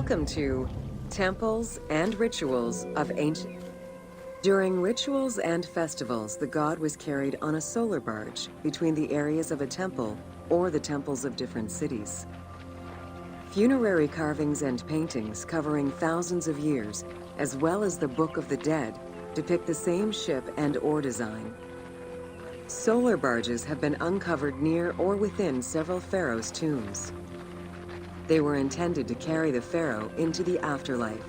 Welcome to Temples and Rituals of Ancient. During rituals and festivals, the god was carried on a solar barge between the areas of a temple or the temples of different cities. Funerary carvings and paintings covering thousands of years, as well as the Book of the Dead, depict the same ship and oar design. Solar barges have been uncovered near or within several pharaohs' tombs. They were intended to carry the pharaoh into the afterlife.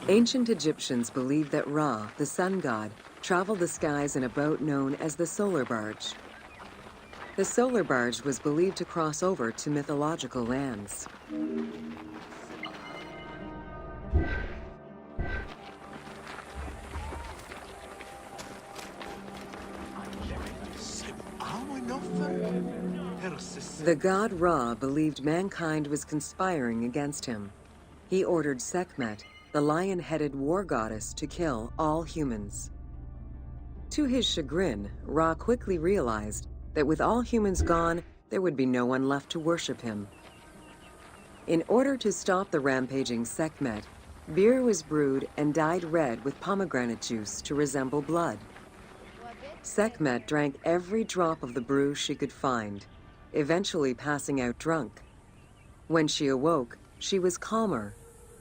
Ancient Egyptians believed that Ra, the sun god, traveled the skies in a boat known as the solar barge. The solar barge was believed to cross over to mythological lands. The god Ra believed mankind was conspiring against him. He ordered Sekhmet, the lion-headed war goddess, to kill all humans. To his chagrin, Ra quickly realized that with all humans gone, there would be no one left to worship him. In order to stop the rampaging Sekhmet, beer was brewed and dyed red with pomegranate juice to resemble blood. Sekhmet drank every drop of the brew she could find, eventually passing out drunk. When she awoke, she was calmer,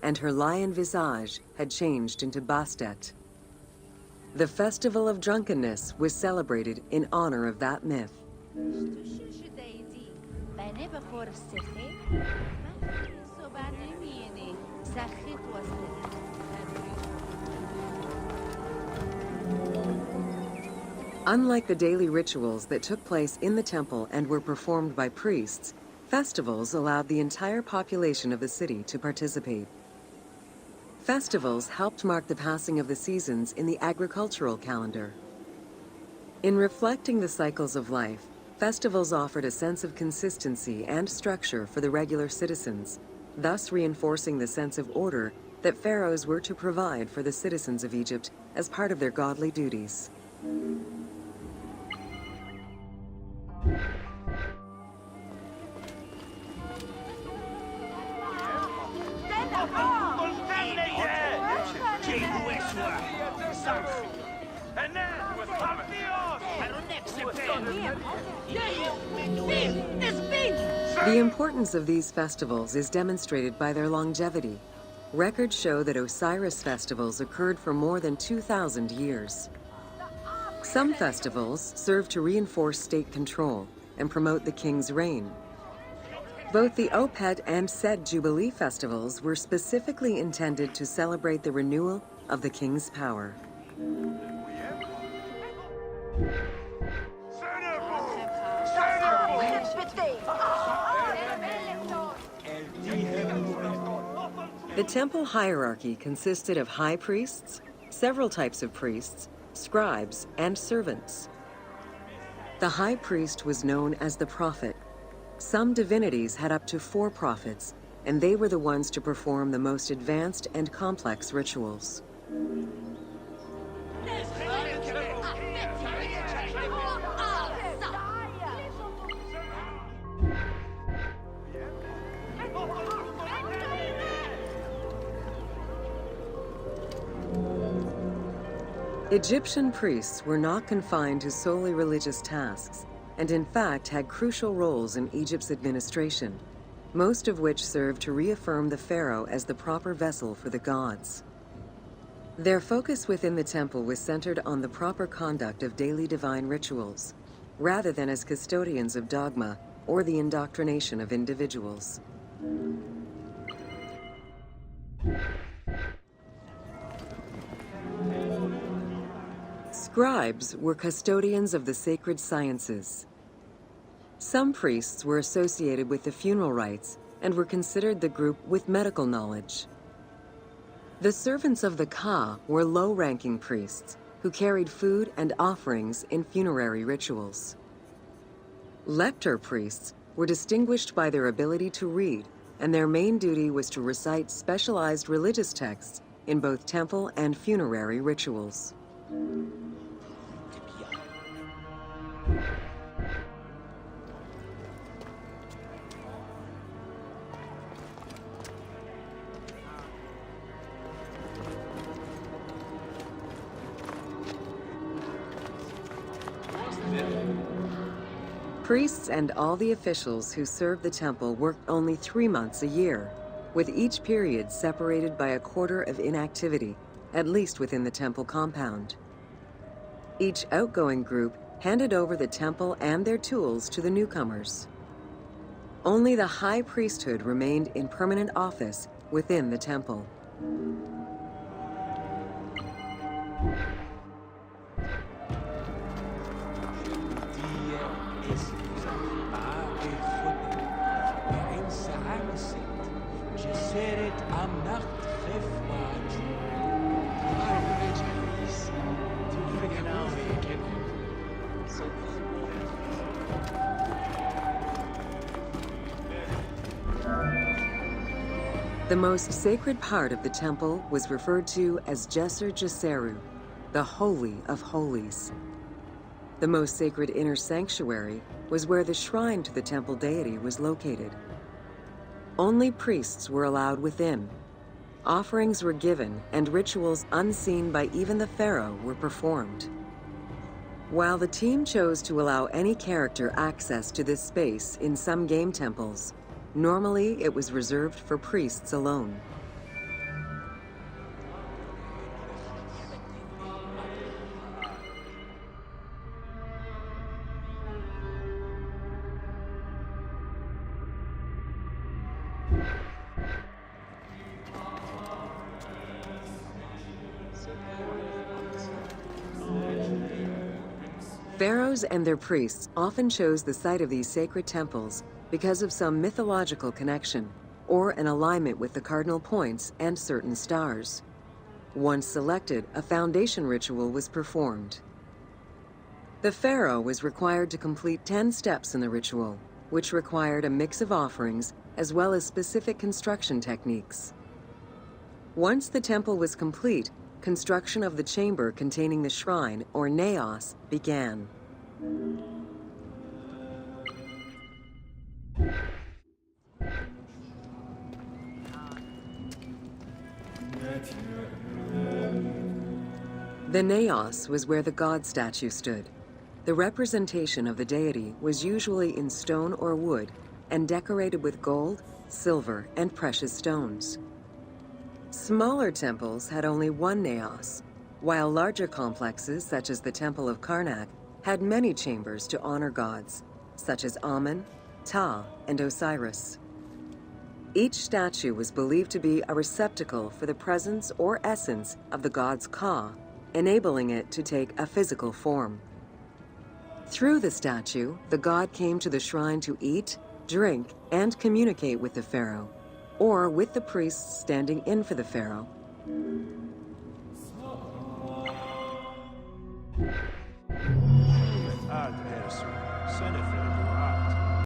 and her lion visage had changed into Bastet. The Festival of Drunkenness was celebrated in honor of that myth. Unlike the daily rituals that took place in the temple and were performed by priests, festivals allowed the entire population of the city to participate. Festivals helped mark the passing of the seasons in the agricultural calendar. In reflecting the cycles of life, festivals offered a sense of consistency and structure for the regular citizens, thus reinforcing the sense of order that pharaohs were to provide for the citizens of Egypt as part of their godly duties. The importance of these festivals is demonstrated by their longevity. Records show that Osiris festivals occurred for more than 2,000 years. Some festivals serve to reinforce state control and promote the king's reign. Both the Opet and Sed Jubilee festivals were specifically intended to celebrate the renewal of the king's power. The temple hierarchy consisted of high priests, several types of priests, scribes, and servants. The high priest was known as the prophet. Some divinities had up to 4 prophets, and they were the ones to perform the most advanced and complex rituals. Egyptian priests were not confined to solely religious tasks, and in fact had crucial roles in Egypt's administration, most of which served to reaffirm the pharaoh as the proper vessel for the gods. Their focus within the temple was centered on the proper conduct of daily divine rituals, rather than as custodians of dogma or the indoctrination of individuals. Scribes were custodians of the sacred sciences. Some priests were associated with the funeral rites and were considered the group with medical knowledge. The servants of the Ka were low-ranking priests who carried food and offerings in funerary rituals. Lector priests were distinguished by their ability to read, and their main duty was to recite specialized religious texts in both temple and funerary rituals. Priests and all the officials who served the temple worked only 3 months a year, with each period separated by a quarter of inactivity, at least within the temple compound. Each outgoing group handed over the temple and their tools to the newcomers. Only the high priesthood remained in permanent office within the temple. The most sacred part of the temple was referred to as Djeser Djeseru, the Holy of Holies. The most sacred inner sanctuary was where the shrine to the temple deity was located. Only priests were allowed within. Offerings were given, and rituals unseen by even the pharaoh were performed. While the team chose to allow any character access to this space in some game temples, normally it was reserved for priests alone. Pharaohs and their priests often chose the site of these sacred temples because of some mythological connection or an alignment with the cardinal points and certain stars. Once selected, a foundation ritual was performed. The pharaoh was required to complete 10 steps in the ritual, which required a mix of offerings as well as specific construction techniques. Once the temple was complete, construction of the chamber containing the shrine, or naos, began. The naos was where the god statue stood. The representation of the deity was usually in stone or wood and decorated with gold, silver, and precious stones. Smaller temples had only one naos, while larger complexes, such as the Temple of Karnak, had many chambers to honor gods, such as Amun, Ptah, and Osiris. Each statue was believed to be a receptacle for the presence or essence of the god's Ka, enabling it to take a physical form. Through the statue, the god came to the shrine to eat, drink, and communicate with the pharaoh, or with the priests standing in for the pharaoh,